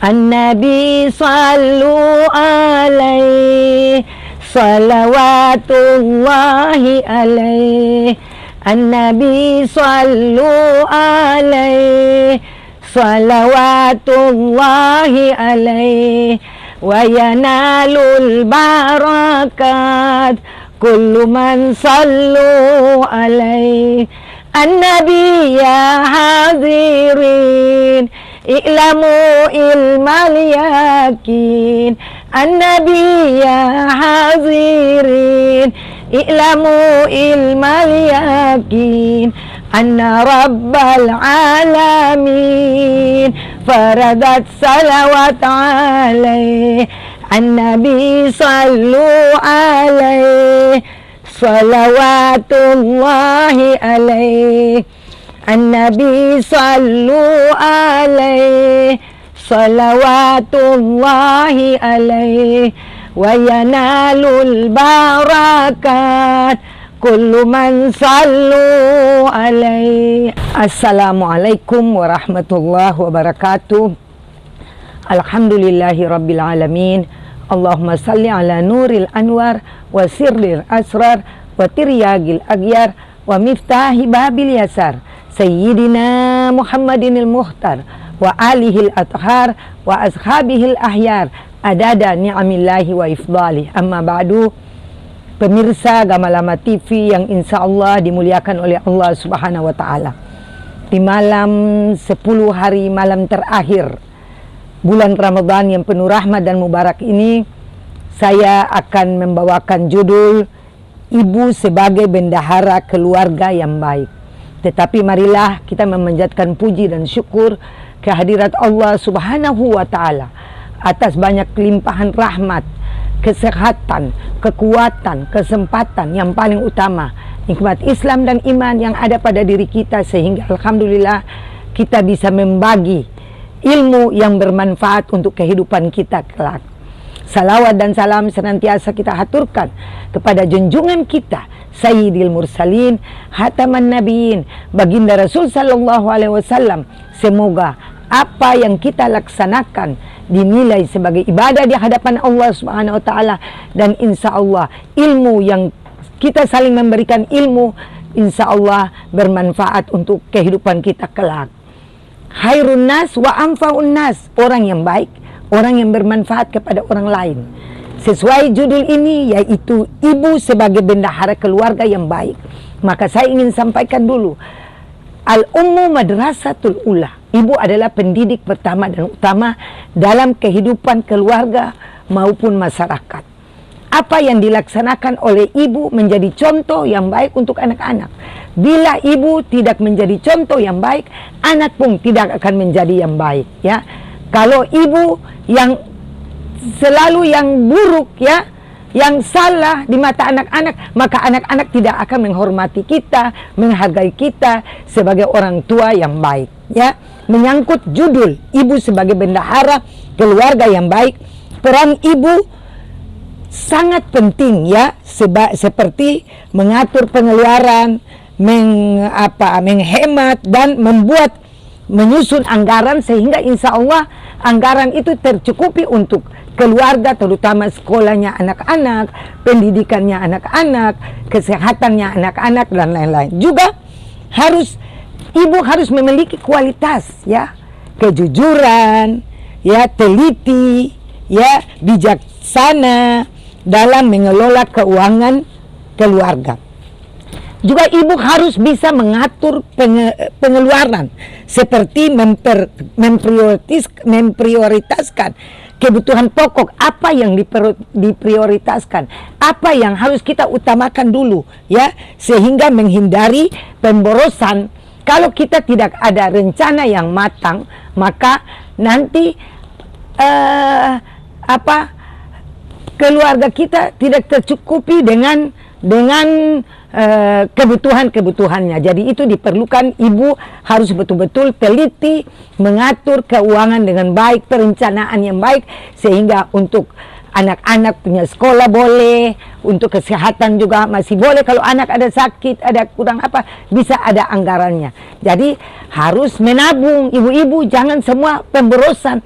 An-Nabi sallu alaihi salawatullahi alaihi. An-Nabi sallu alaihi salawatullahi alaihi. Wa yanalul barakat kullu man sallu alaihi. An-Nabi ya hadirin i'lamu ilmal yakin. An-Nabi ya hadirin i'lamu ilmal yakin. Anna rabbal alamin faradat salawat alaih. An-Nabi sallu alaih salawatullahi alaih. An-Nabi sallu alaihi salawatullahi alaihi. Wa yanalul barakat kullu man sallu alaihi. Assalamualaikum warahmatullahi wabarakatuh. Alhamdulillahi rabbil alamin. Allahumma salli ala nuril anwar wa sirril asrar wa tiryagil agyar wa miftahi babil yasar Sayyidina Muhammadinil Muhtar wa alihil athar wa ashabihil ahyar adada ni'amillahi wa ifdalih. Amma ba'du. Pemirsa Gamalama TV yang insya Allah dimuliakan oleh Allah Subhanahu wa Ta'ala, di malam 10 hari malam terakhir bulan Ramadan yang penuh rahmat dan mubarak ini, saya akan membawakan judul Ibu sebagai bendahara keluarga yang baik. Tetapi marilah kita memanjatkan puji dan syukur kehadirat Allah Subhanahu wa Ta'ala atas banyak limpahan rahmat, kesehatan, kekuatan, kesempatan yang paling utama, nikmat Islam dan iman yang ada pada diri kita, sehingga alhamdulillah kita bisa membagi ilmu yang bermanfaat untuk kehidupan kita kelak. Salawat dan salam senantiasa kita haturkan kepada junjungan kita Sayyidil Mursalin, Hataman Nabiin, baginda Rasul sallallahu alaihi wasallam. Semoga apa yang kita laksanakan dinilai sebagai ibadah di hadapan Allah Subhanahu wa Ta'ala, dan insya Allah ilmu yang kita saling memberikan ilmu insya Allah bermanfaat untuk kehidupan kita kelak. Khairun nas wa anfa'un nas, orang yang baik, orang yang bermanfaat kepada orang lain. Sesuai judul ini, yaitu ibu sebagai bendahara keluarga yang baik, maka saya ingin sampaikan dulu, al-ummu madrasatul ula. Ibu adalah pendidik pertama dan utama dalam kehidupan keluarga maupun masyarakat. Apa yang dilaksanakan oleh ibu menjadi contoh yang baik untuk anak-anak. Bila ibu tidak menjadi contoh yang baik, anak pun tidak akan menjadi yang baik, ya. Kalau ibu yang selalu yang buruk, ya, yang salah di mata anak-anak, maka anak-anak tidak akan menghormati kita, menghargai kita sebagai orang tua yang baik, ya. Menyangkut judul ibu sebagai bendahara keluarga yang baik, peran ibu sangat penting, ya, seperti mengatur pengeluaran, menghemat dan menyusun anggaran, sehingga insya Allah anggaran itu tercukupi untuk keluarga, terutama sekolahnya anak-anak, pendidikannya anak-anak, kesehatannya anak-anak, dan lain-lain. Juga ibu harus memiliki kualitas, ya, kejujuran, ya, teliti, ya, bijaksana dalam mengelola keuangan keluarga. Juga ibu harus bisa mengatur pengeluaran, seperti memprioritaskan kebutuhan pokok, apa yang diprioritaskan, apa yang harus kita utamakan dulu, ya, sehingga menghindari pemborosan. Kalau kita tidak ada rencana yang matang, maka nanti keluarga kita tidak tercukupi dengan kebutuhannya. Jadi itu diperlukan ibu harus betul-betul teliti mengatur keuangan dengan baik, perencanaan yang baik, sehingga untuk anak-anak punya sekolah boleh, untuk kesehatan juga masih boleh. Kalau anak ada sakit, ada kurang apa, bisa ada anggarannya. Jadi harus menabung, ibu-ibu, jangan semua pemborosan.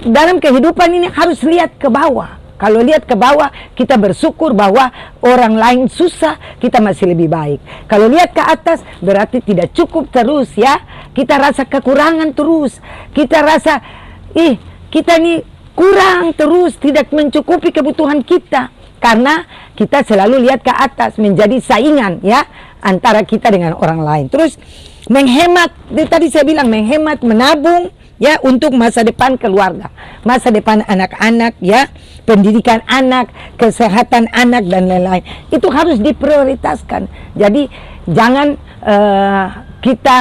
dalam kehidupan ini harus lihat ke bawah. Kalau lihat ke bawah, kita bersyukur bahwa orang lain susah, kita masih lebih baik. Kalau lihat ke atas, berarti tidak cukup terus ya. Kita rasa kekurangan terus. Kita rasa, kita ini kurang terus, tidak mencukupi kebutuhan kita. Karena kita selalu lihat ke atas, menjadi saingan ya, antara kita dengan orang lain. Terus menghemat, tadi saya bilang menghemat, menabung ya untuk masa depan keluarga, masa depan anak-anak ya, pendidikan anak, kesehatan anak dan lain-lain. Itu harus diprioritaskan. Jadi jangan kita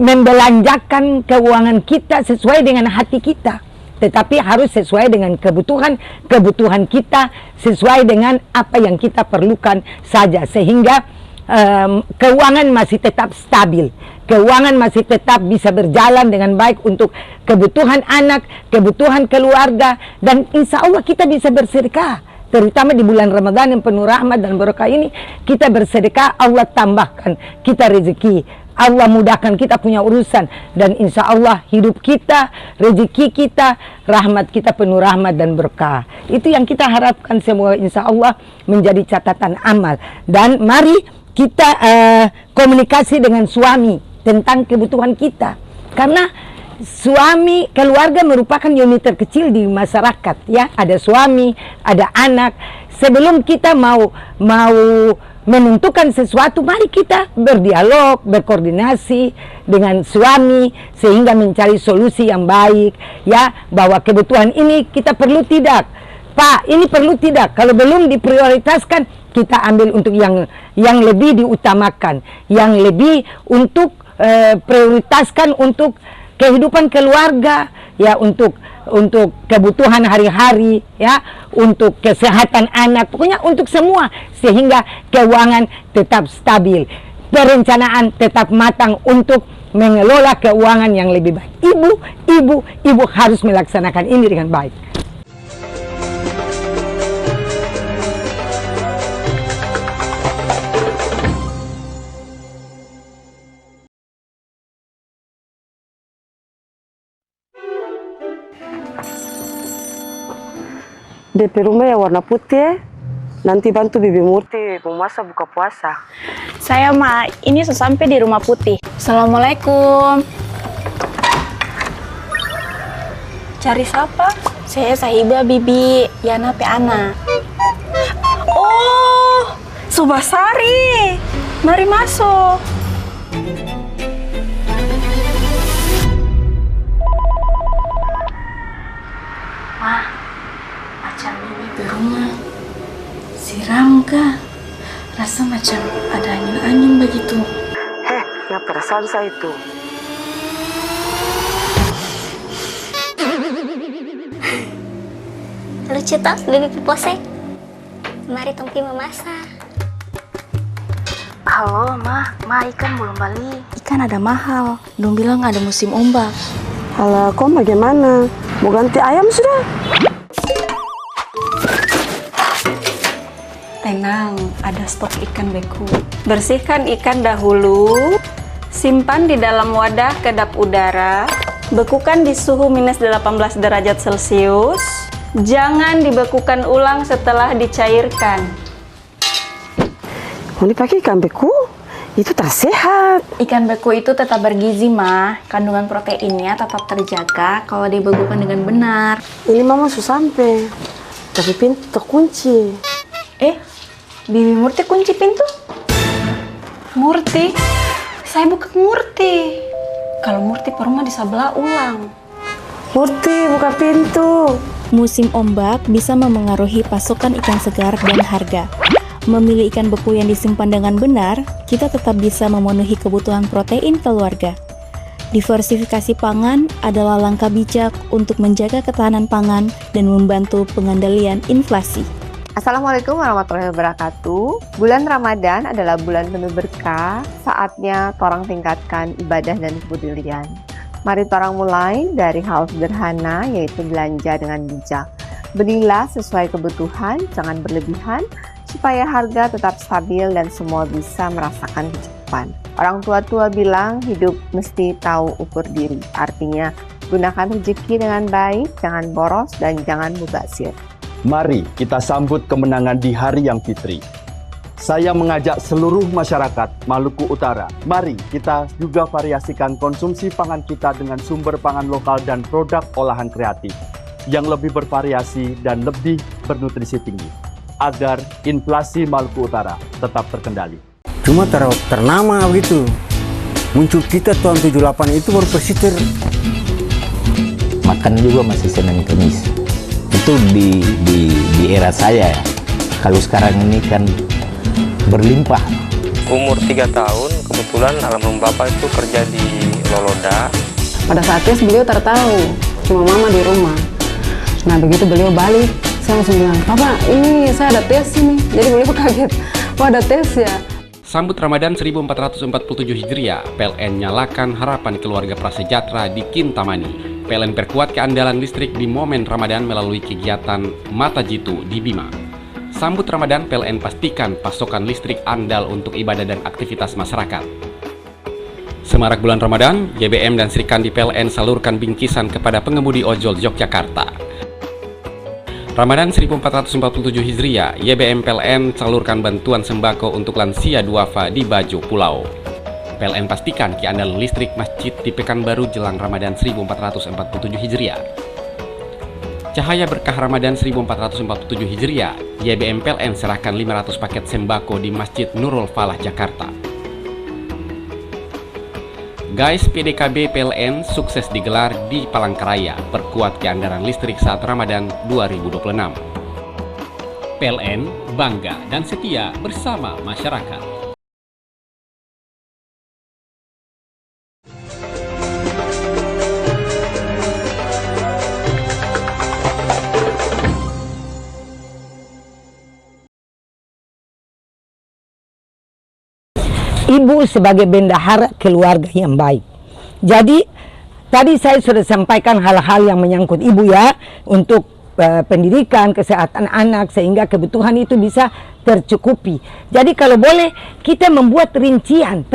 membelanjakan keuangan kita sesuai dengan hati kita, tetapi harus sesuai dengan kebutuhan kita, sesuai dengan apa yang kita perlukan saja, sehingga keuangan masih tetap stabil, keuangan masih tetap bisa berjalan dengan baik untuk kebutuhan anak, kebutuhan keluarga, dan insya Allah kita bisa bersedekah. Terutama di bulan Ramadan yang penuh rahmat dan berkah ini, kita bersedekah, Allah tambahkan kita rezeki, Allah mudahkan kita punya urusan, dan insya Allah hidup kita, rezeki kita, rahmat kita penuh rahmat dan berkah. Itu yang kita harapkan, semoga insya Allah menjadi catatan amal. Dan mari kita komunikasi dengan suami tentang kebutuhan kita, karena suami, keluarga merupakan unit terkecil di masyarakat ya. Ada suami, ada anak. Sebelum kita mau menentukan sesuatu, mari kita berdialog, berkoordinasi dengan suami sehingga mencari solusi yang baik ya, bahwa kebutuhan ini kita perlu tidak, Pak, ini perlu tidak. Kalau belum diprioritaskan, kita ambil untuk yang lebih diutamakan, yang lebih untuk prioritaskan untuk kehidupan keluarga ya, untuk kebutuhan hari-hari ya, untuk kesehatan anak, pokoknya untuk semua, sehingga keuangan tetap stabil, perencanaan tetap matang untuk mengelola keuangan yang lebih baik. Ibu harus melaksanakan ini dengan baik. DP rumah yang warna putih, nanti bantu Bibi Murti memasak buka puasa. Saya Ma, ini sesampai di rumah putih. Assalamualaikum. Cari siapa? Saya Sahibah Bibi Yana P. Ana. Oh, Subasari. Mari masuk. Macam ini di rumah siram kah? Rasa macam ada angin-angin begitu. Yang perasaan saya itu. Lucu toh, Bibi Piposek. Mari Tongki memasak. Halo, Ma ikan belum balik. Ikan ada mahal. Dong bilang ada musim ombak. Alah, kau bagaimana? Mau ganti ayam sudah? Tenang, ada stok ikan beku. Bersihkan ikan dahulu, simpan di dalam wadah kedap udara, bekukan di suhu minus 18 derajat Celcius. Jangan dibekukan ulang setelah dicairkan. Mau dipakai ikan beku? Itu tak sehat. Ikan beku itu tetap bergizi, Ma. Kandungan proteinnya tetap terjaga kalau dibekukan dengan benar. Ini mama sudah sampai, tapi pintu terkunci. Bibi Murti kunci pintu? Murti? Saya bukan Murti. Kalau Murti perumah di sebelah ulang. Murti, buka pintu. Musim ombak bisa memengaruhi pasokan ikan segar dan harga. Memilih ikan beku yang disimpan dengan benar, kita tetap bisa memenuhi kebutuhan protein keluarga. Diversifikasi pangan adalah langkah bijak untuk menjaga ketahanan pangan dan membantu pengendalian inflasi. Assalamualaikum warahmatullahi wabarakatuh. Bulan Ramadan adalah bulan penuh berkah, saatnya torang tingkatkan ibadah dan kepedulian. Mari torang mulai dari hal sederhana, yaitu belanja dengan bijak. Belilah sesuai kebutuhan, jangan berlebihan, supaya harga tetap stabil dan semua bisa merasakan depan. Orang tua-tua bilang hidup mesti tahu ukur diri. Artinya, gunakan rezeki dengan baik, jangan boros, dan jangan mubazir. Mari kita sambut kemenangan di hari yang fitri. Saya mengajak seluruh masyarakat Maluku Utara, mari kita juga variasikan konsumsi pangan kita dengan sumber pangan lokal dan produk olahan kreatif yang lebih bervariasi dan lebih bernutrisi tinggi, agar inflasi Maluku Utara tetap terkendali. Cuma ternama begitu, muncul kita tahun 78 itu baru pesisir. Makan juga masih Senin Kamis. Itu di era saya ya. Kalau sekarang ini kan berlimpah. Umur 3 tahun, kebetulan almarhum bapak itu kerja di Loloda. Pada saat tes beliau tertahu, cuma mama di rumah. Nah begitu beliau balik, saya langsung bilang, Papa ini saya ada tes ini. Jadi beliau kaget, wah ada tes ya. Sambut Ramadan 1447 Hijriah, PLN nyalakan harapan keluarga prasejahtera di Kintamani. PLN perkuat keandalan listrik di momen Ramadan melalui kegiatan Mata Jitu di Bima. Sambut Ramadan, PLN pastikan pasokan listrik andal untuk ibadah dan aktivitas masyarakat. Semarak bulan Ramadan, GBM dan Srikandi PLN salurkan bingkisan kepada pengemudi ojol Yogyakarta. Ramadan 1447 Hijriah, YBM PLN salurkan bantuan sembako untuk lansia duafa di Bajo Pulau. PLN pastikan keandalan listrik masjid di Pekanbaru jelang Ramadan 1447 Hijriah. Cahaya berkah Ramadan 1447 Hijriah, YBM PLN serahkan 500 paket sembako di Masjid Nurul Falah, Jakarta. Guys, PDKB PLN sukses digelar di Palangkaraya, perkuat keandalan listrik saat Ramadan 2026. PLN bangga dan setia bersama masyarakat. Ibu sebagai bendahara keluarga yang baik. Jadi tadi saya sudah sampaikan hal-hal yang menyangkut ibu ya, untuk pendidikan, kesehatan anak, sehingga kebutuhan itu bisa tercukupi. Jadi kalau boleh kita membuat perincian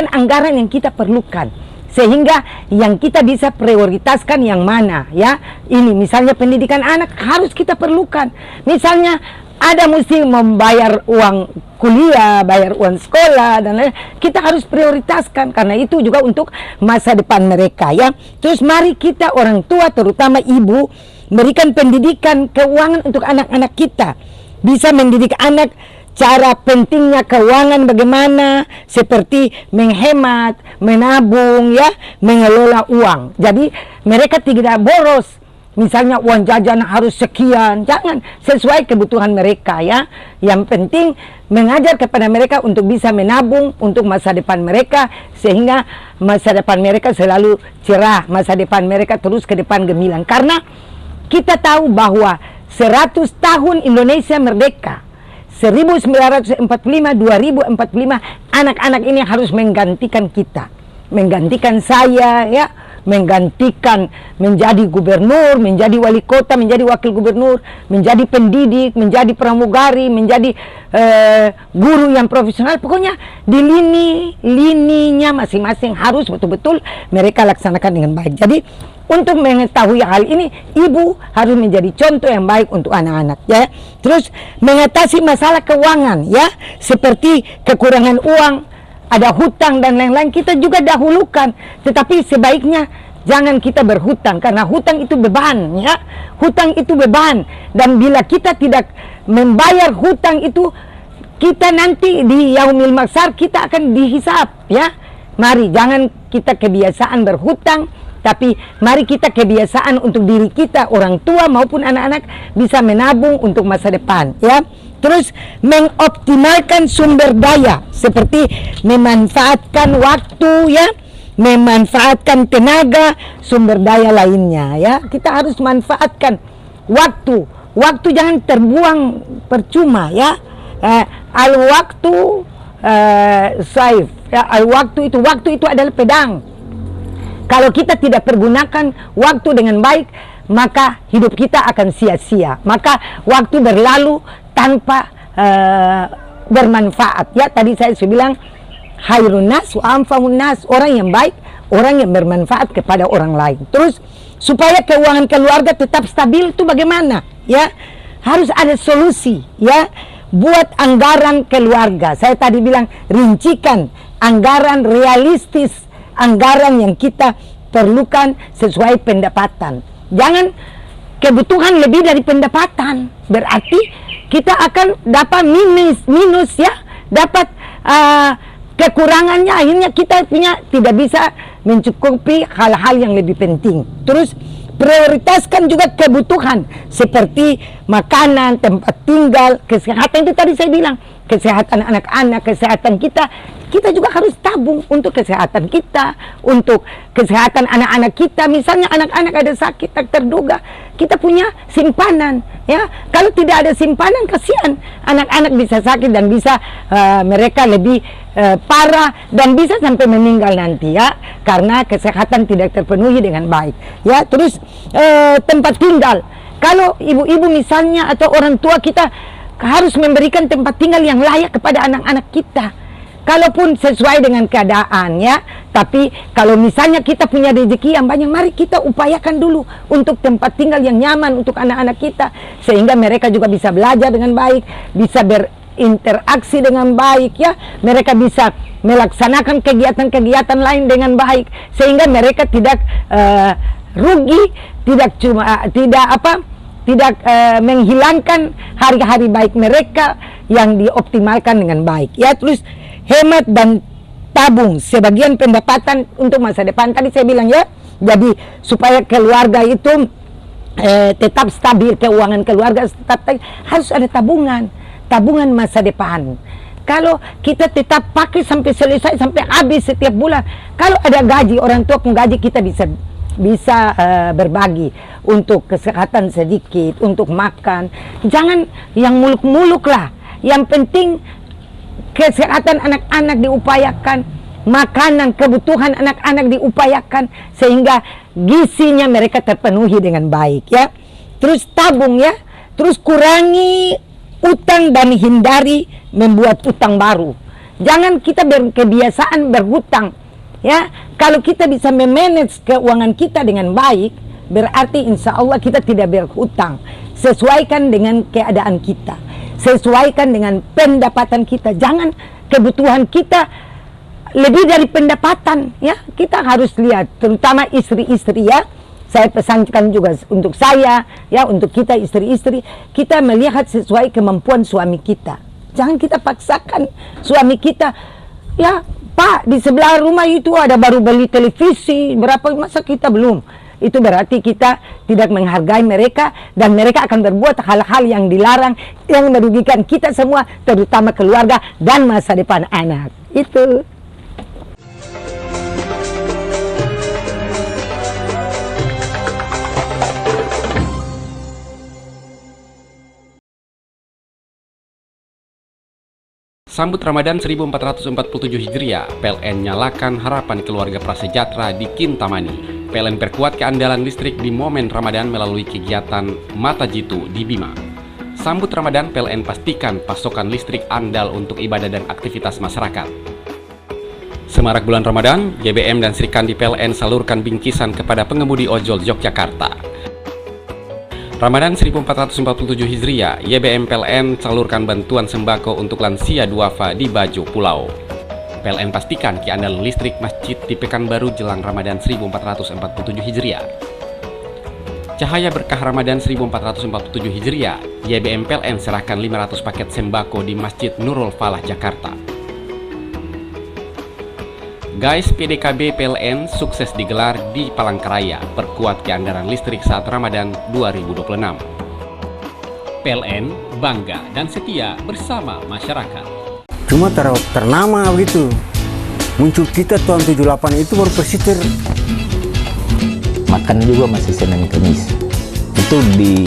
anggaran yang kita perlukan, sehingga yang kita bisa prioritaskan yang mana ya. Ini misalnya pendidikan anak harus kita perlukan. Misalnya ada mesti membayar uang kuliah, bayar uang sekolah dan lain, kita harus prioritaskan karena itu juga untuk masa depan mereka ya. Terus mari kita orang tua terutama ibu berikan pendidikan keuangan untuk anak-anak kita. Bisa mendidik anak cara pentingnya keuangan bagaimana, seperti menghemat, menabung ya, mengelola uang. Jadi mereka tidak boros. Misalnya uang jajan harus sekian, jangan, sesuai kebutuhan mereka ya. Yang penting mengajar kepada mereka untuk bisa menabung untuk masa depan mereka, sehingga masa depan mereka selalu cerah, masa depan mereka terus ke depan gemilang. Karena kita tahu bahwa 100 tahun Indonesia merdeka, 1945-2045, anak-anak ini harus menggantikan kita, menggantikan saya ya, menggantikan menjadi gubernur, menjadi wali kota, menjadi wakil gubernur, menjadi pendidik, menjadi pramugari, menjadi guru yang profesional. Pokoknya di lininya masing-masing harus betul-betul mereka laksanakan dengan baik. Jadi untuk mengetahui hal ini, ibu harus menjadi contoh yang baik untuk anak-anak ya. Terus mengatasi masalah keuangan ya, seperti kekurangan uang, ada hutang dan lain-lain, kita juga dahulukan. Tetapi sebaiknya jangan kita berhutang, karena hutang itu beban ya. Hutang itu beban, dan bila kita tidak membayar hutang itu, kita nanti di yaumil mahsyar kita akan dihisab ya. Mari jangan kita kebiasaan berhutang, tapi mari kita kebiasaan untuk diri kita, orang tua maupun anak-anak, bisa menabung untuk masa depan ya. Terus mengoptimalkan sumber daya, seperti memanfaatkan waktu ya, memanfaatkan tenaga, sumber daya lainnya ya. Kita harus manfaatkan waktu. Waktu jangan terbuang percuma ya. Al-waktu saif ya, al-waktu itu adalah pedang. Kalau kita tidak pergunakan waktu dengan baik, maka hidup kita akan sia-sia. Maka waktu berlalu tanpa bermanfaat ya. Tadi saya sudah bilang khairun nas wa anfa'un nas, orang yang baik, orang yang bermanfaat kepada orang lain. Terus supaya keuangan keluarga tetap stabil itu bagaimana? Ya, harus ada solusi ya. Buat anggaran keluarga. Saya tadi bilang rincikan anggaran realistis, anggaran yang kita perlukan sesuai pendapatan. Jangan kebutuhan lebih dari pendapatan. Berarti kita akan dapat minus ya, dapat kekurangannya, akhirnya kita punya tidak bisa mencukupi hal-hal yang lebih penting. Terus prioritaskan juga kebutuhan seperti makanan, tempat tinggal, kesehatan. Itu tadi saya bilang, kesehatan anak-anak, kesehatan kita juga harus tabung untuk kesehatan kita, untuk kesehatan anak-anak kita. Misalnya anak-anak ada sakit tak terduga, kita punya simpanan ya. Kalau tidak ada simpanan, kasihan anak-anak bisa sakit dan bisa mereka lebih parah dan bisa sampai meninggal nanti ya, karena kesehatan tidak terpenuhi dengan baik ya. Terus tempat tinggal, kalau ibu-ibu misalnya atau orang tua kita harus memberikan tempat tinggal yang layak kepada anak-anak kita, kalaupun sesuai dengan keadaan ya. Tapi kalau misalnya kita punya rezeki yang banyak, mari kita upayakan dulu untuk tempat tinggal yang nyaman untuk anak-anak kita, sehingga mereka juga bisa belajar dengan baik, bisa berinteraksi dengan baik ya. Mereka bisa melaksanakan kegiatan-kegiatan lain dengan baik, sehingga mereka tidak rugi, tidak menghilangkan hari-hari baik mereka yang dioptimalkan dengan baik ya. Terus hemat dan tabung sebagian pendapatan untuk masa depan. Tadi saya bilang ya, jadi supaya keluarga itu tetap stabil, keuangan keluarga tetap harus ada tabungan masa depan. Kalau kita tetap pakai sampai selesai, sampai habis setiap bulan, kalau ada gaji, orang tua pun gaji, kita bisa berbagi untuk kesehatan sedikit, untuk makan. Jangan yang muluk-muluk lah. Yang penting kesehatan anak-anak diupayakan, makanan, kebutuhan anak-anak diupayakan, sehingga gizinya mereka terpenuhi dengan baik ya. Terus tabung ya, terus kurangi utang dan hindari membuat utang baru. Jangan kita berkebiasaan berhutang ya. Kalau kita bisa memanage keuangan kita dengan baik, berarti insya Allah kita tidak berhutang. Sesuaikan dengan keadaan kita, sesuaikan dengan pendapatan kita. Jangan kebutuhan kita lebih dari pendapatan ya. Kita harus lihat, terutama istri-istri ya. Saya pesankan juga untuk saya ya, untuk kita istri-istri, kita melihat sesuai kemampuan suami kita. Jangan kita paksakan suami kita ya. Pak, di sebelah rumah itu ada baru beli televisi, berapa, masa kita belum? Itu berarti kita tidak menghargai mereka, dan mereka akan berbuat hal-hal yang dilarang, yang merugikan kita semua, terutama keluarga dan masa depan anak. Itu. Sambut Ramadan 1447 Hijriah, PLN nyalakan harapan keluarga prasejahtera di Kintamani. PLN perkuat keandalan listrik di momen Ramadan melalui kegiatan Mata Jitu di Bima. Sambut Ramadan, PLN pastikan pasokan listrik andal untuk ibadah dan aktivitas masyarakat. Semarak bulan Ramadan, GBM dan Srikandi PLN salurkan bingkisan kepada pengemudi ojol Yogyakarta. Ramadan 1447 Hijriah, YBM PLN salurkan bantuan sembako untuk lansia duafa di Bajo Pulau. PLN pastikan keandalan listrik masjid di Pekanbaru jelang Ramadan 1447 Hijriah. Cahaya berkah Ramadan 1447 Hijriah, YBM PLN serahkan 500 paket sembako di Masjid Nurul Falah, Jakarta. Guys, PDKB PLN sukses digelar di Palangkaraya, perkuat keandalan listrik saat Ramadan 2026. PLN bangga dan setia bersama masyarakat. Cuma ternama begitu. Muncul kita tahun 78 itu baru persiter. Makan juga masih Senin Kamis. Itu di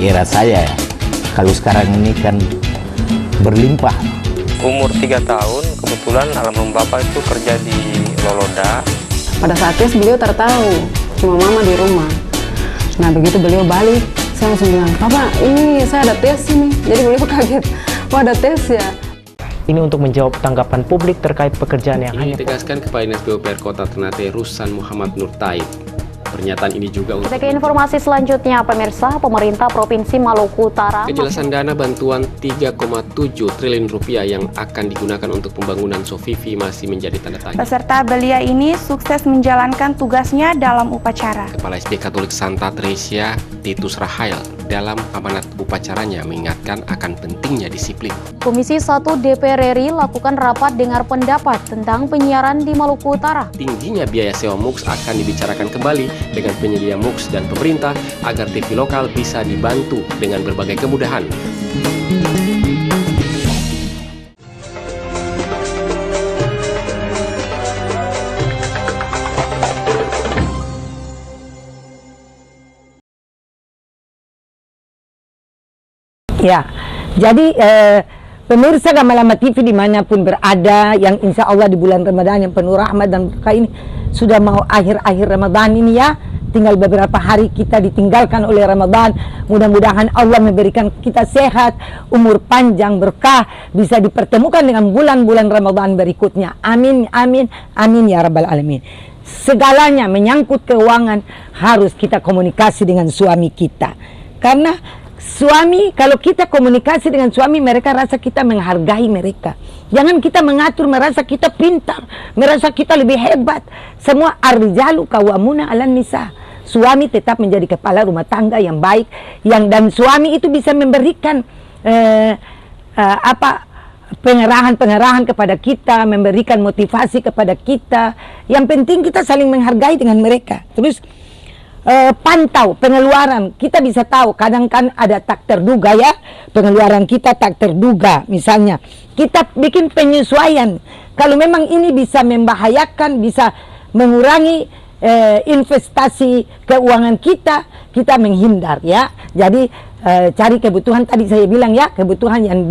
era saya. Kalau sekarang ini kan berlimpah. Umur 3 tahun, kebetulan almarhum bapak itu kerja di Loloda. Pada saat tes beliau tertahu, cuma mama di rumah. Nah begitu beliau balik, saya langsung bilang, Papa ini saya ada tes ini. Jadi beliau kaget, wah ada tes ya. Ini untuk menjawab tanggapan publik terkait pekerjaan yang Ini ditegaskan Kepala Dinas PUPR Kota Ternate Rusan Muhammad Nur Taib. Pernyataan ini juga untuk Ke informasi selanjutnya, pemirsa, pemerintah Provinsi Maluku Utara kejelasan dana bantuan 3,7 triliun rupiah yang akan digunakan untuk pembangunan Sofifi masih menjadi tanda tanya. Peserta belia ini sukses menjalankan tugasnya dalam upacara. Kepala SD Katolik Santa Tresia Titus Rahael dalam amanat upacaranya mengingatkan akan pentingnya disiplin. Komisi 1 DPR RI lakukan rapat dengar pendapat tentang penyiaran di Maluku Utara. Tingginya biaya sewa MUX akan dibicarakan kembali dengan penyedia MUX dan pemerintah agar TV lokal bisa dibantu dengan berbagai kemudahan. Ya, jadi pemirsa Gamalama TV dimanapun berada, yang insya Allah di bulan Ramadan yang penuh rahmat dan berkah ini sudah mau akhir-akhir Ramadan ini ya, tinggal beberapa hari kita ditinggalkan oleh Ramadan. Mudah-mudahan Allah memberikan kita sehat, umur panjang, berkah, bisa dipertemukan dengan bulan-bulan Ramadan berikutnya. Amin, amin, amin ya Rabbal Alamin. Segalanya menyangkut keuangan harus kita komunikasi dengan suami kita, karena suami, kalau kita komunikasi dengan suami, mereka rasa kita menghargai mereka. Jangan kita mengatur, merasa kita pintar, merasa kita lebih hebat. Semua ar-rijalu qawwamuna 'alan nisa. Suami tetap menjadi kepala rumah tangga yang baik, dan suami itu bisa memberikan pengerahan kepada kita, memberikan motivasi kepada kita. Yang penting kita saling menghargai dengan mereka. Terus pantau pengeluaran, kita bisa tahu kadang kan ada tak terduga ya, pengeluaran kita tak terduga. Misalnya kita bikin penyesuaian, kalau memang ini bisa membahayakan, bisa mengurangi investasi keuangan kita, kita menghindar ya. Jadi cari kebutuhan, tadi saya bilang ya, kebutuhan yang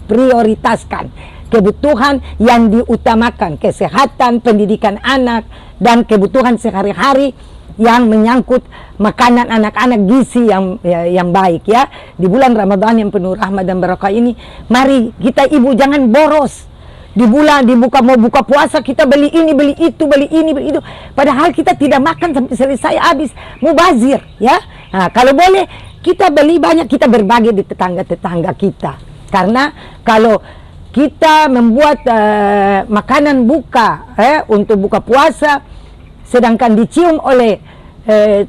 prioritaskan, kebutuhan yang diutamakan, kesehatan, pendidikan anak, dan kebutuhan sehari-hari yang menyangkut makanan anak-anak, gizi yang baik ya. Di bulan Ramadan yang penuh rahmat dan berkah ini, mari kita ibu jangan boros. Di bulan mau buka puasa kita beli ini, beli itu, beli ini, beli itu. Padahal kita tidak makan sampai selesai habis, mubazir ya. Nah, kalau boleh kita beli banyak, kita berbagi di tetangga-tetangga kita. Karena kalau kita membuat makanan buka untuk buka puasa, sedangkan dicium oleh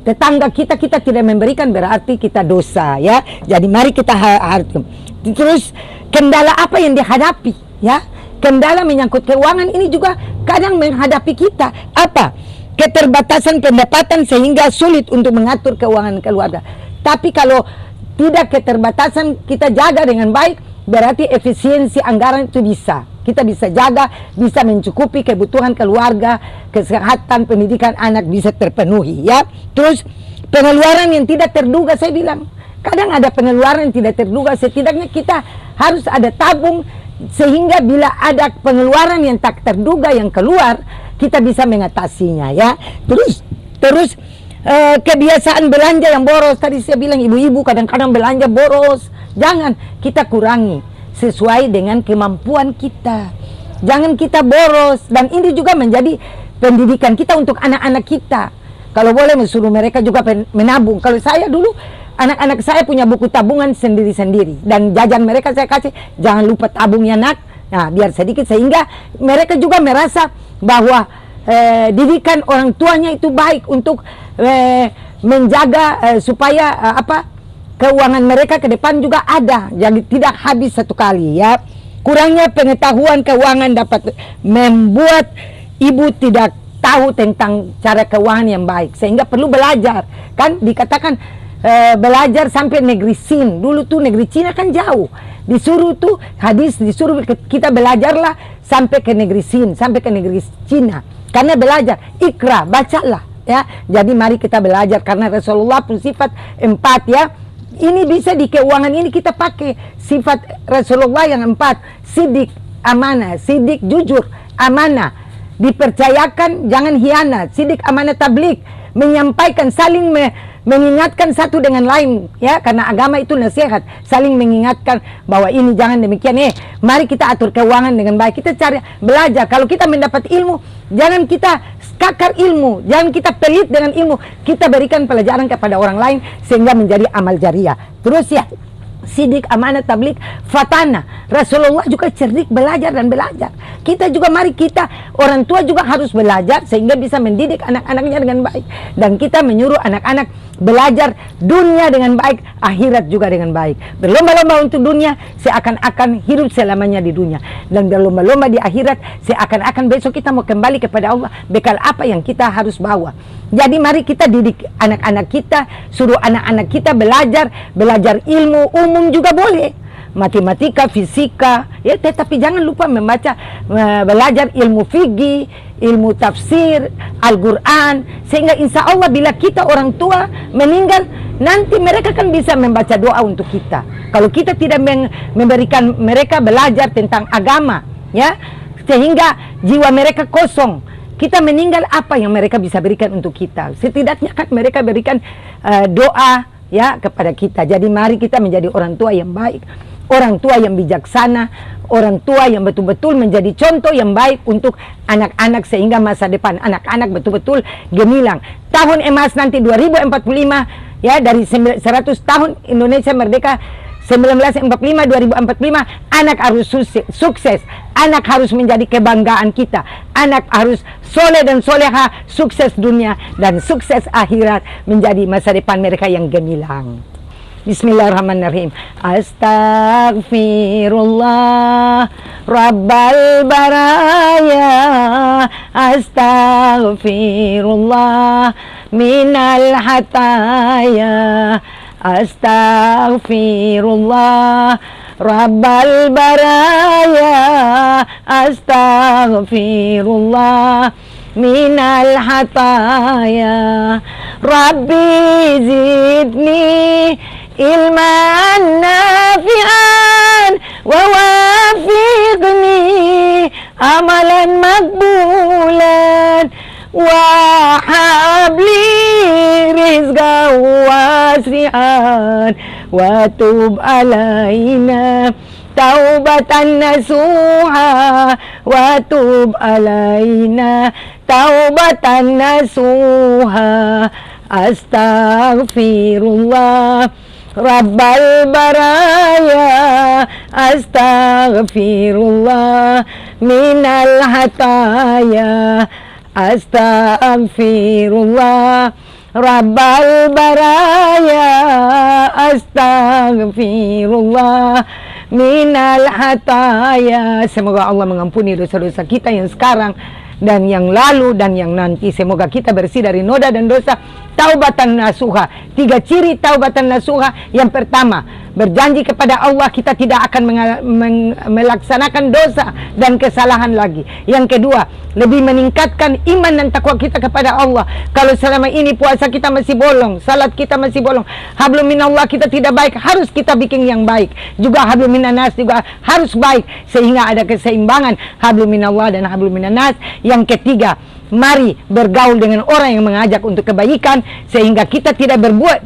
tetangga kita, kita tidak memberikan, berarti kita dosa ya. Jadi mari kita harus. Terus kendala apa yang dihadapi ya? Kendala menyangkut keuangan ini juga kadang menghadapi kita. Apa? Keterbatasan pendapatan sehingga sulit untuk mengatur keuangan keluarga. Tapi kalau tidak keterbatasan, kita jaga dengan baik, berarti efisiensi anggaran itu bisa. Kita bisa jaga, bisa mencukupi kebutuhan keluarga, kesehatan, pendidikan anak bisa terpenuhi ya. Terus pengeluaran yang tidak terduga, saya bilang kadang ada pengeluaran yang tidak terduga, setidaknya kita harus ada tabung, sehingga bila ada pengeluaran yang tak terduga yang keluar, kita bisa mengatasinya ya. Terus kebiasaan belanja yang boros, tadi saya bilang ibu-ibu kadang-kadang belanja boros, jangan, kita kurangi sesuai dengan kemampuan kita. Jangan kita boros, dan ini juga menjadi pendidikan kita untuk anak-anak kita. Kalau boleh mensuruh mereka juga menabung. Kalau saya dulu, anak-anak saya punya buku tabungan sendiri-sendiri, dan jajan mereka saya kasih, jangan lupa tabung ya nak. Nah, biar sedikit, sehingga mereka juga merasa bahwa didikan orang tuanya itu baik untuk menjaga supaya keuangan mereka ke depan juga ada, jadi tidak habis satu kali ya. Kurangnya pengetahuan keuangan dapat membuat ibu tidak tahu tentang cara keuangan yang baik, sehingga perlu belajar. Kan dikatakan belajar sampai negeri Sin. Dulu tuh negeri Cina kan jauh, disuruh tuh hadis, disuruh kita belajarlah sampai ke negeri Sin, sampai ke negeri Cina, karena belajar, ikra, bacalah ya. Jadi mari kita belajar, karena Rasulullah pun sifat 4 ya. Ini bisa di keuangan ini kita pakai sifat Rasulullah yang 4, sidik, amanah, sidik, jujur, amanah, dipercayakan, jangan hianat, sidik, amanah, tablik, menyampaikan, saling mengingatkan satu dengan lain, ya, karena agama itu nasihat, saling mengingatkan bahwa ini jangan demikian, mari kita atur keuangan dengan baik, kita cari belajar. Kalau kita mendapat ilmu, jangan kita kakar ilmu, jangan kita pelit dengan ilmu, kita berikan pelajaran kepada orang lain sehingga menjadi amal jariah. Terus ya, sidik, amanah, tablik, fatana. Rasulullah juga cerdik belajar dan belajar. Kita juga, mari kita orang tua juga harus belajar sehingga bisa mendidik anak-anaknya dengan baik. Dan kita menyuruh anak-anak belajar dunia dengan baik, akhirat juga dengan baik. Berlomba-lomba untuk dunia seakan-akan hidup selamanya di dunia, dan berlomba-lomba di akhirat seakan-akan besok kita mau kembali kepada Allah. Bekal apa yang kita harus bawa? Jadi mari kita didik anak-anak kita, suruh anak-anak kita belajar ilmu umum juga boleh, matematika, fisika, ya, tetapi jangan lupa membaca, belajar ilmu fikih, ilmu tafsir, Al-Quran, sehingga insya Allah bila kita orang tua meninggal, nanti mereka kan bisa membaca doa untuk kita. Kalau kita tidak memberikan mereka belajar tentang agama, ya, sehingga jiwa mereka kosong, kita meninggal, apa yang mereka bisa berikan untuk kita? Setidaknya kan mereka berikan doa, ya, kepada kita. Jadi mari kita menjadi orang tua yang baik, orang tua yang bijaksana, orang tua yang betul-betul menjadi contoh yang baik untuk anak-anak sehingga masa depan anak-anak betul-betul gemilang. Tahun emas nanti 2045, ya, dari 100 tahun Indonesia merdeka 1945-2045, anak harus sukses, anak harus menjadi kebanggaan kita, anak harus soleh dan soleha, sukses dunia dan sukses akhirat, menjadi masa depan mereka yang gemilang. Bismillahirrahmanirrahim. Astaghfirullah Rabbal baraya, astaghfirullah minal hataya, astaghfirullah Rabbal baraya, astaghfirullah minal hataya, Rabbi zidni ilman nafi'an wa wafiqni amalan makbulan wa habli rizqan wasi'an wa tub alaina taubatan nasuha wa tub alaina taubatan nasuha, astaghfirullah Rabbal baraya, astaghfirullah minal hataya, astaghfirullah Rabbal baraya, astaghfirullah minal hataya. Semoga Allah mengampuni dosa-dosa kita yang sekarang dan yang lalu dan yang nanti. Semoga kita bersih dari noda dan dosa. Taubatan nasuha. 3 ciri taubatan nasuha. Yang pertama, berjanji kepada Allah kita tidak akan melaksanakan dosa dan kesalahan lagi. Yang kedua, lebih meningkatkan iman dan takwa kita kepada Allah. Kalau selama ini puasa kita masih bolong, salat kita masih bolong, hablum minallah kita tidak baik, harus kita bikin yang baik. Juga hablum minanas juga harus baik, sehingga ada keseimbangan hablum minallah dan hablum minanas. Yang ketiga, mari bergaul dengan orang yang mengajak untuk kebaikan, sehingga kita tidak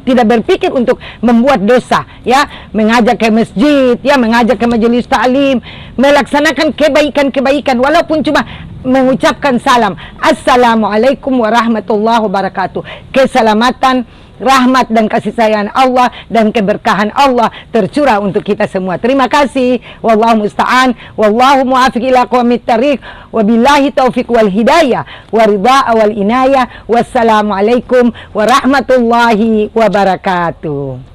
berpikir untuk membuat dosa, ya, mengajak ke masjid, ya, mengajak ke majelis ta'lim, melaksanakan kebaikan-kebaikan walaupun cuma mengucapkan salam, assalamualaikum warahmatullahi wabarakatuh. Keselamatan, rahmat dan kasih sayang Allah dan keberkahan Allah tercurah untuk kita semua. Terima kasih. Wallahu musta'an, wallahu muwaffiq ila aqwamit thariq, wabillahi taufiq wal hidayah waridha wal inayah. Wassalamualaikum warahmatullahi wabarakatuh.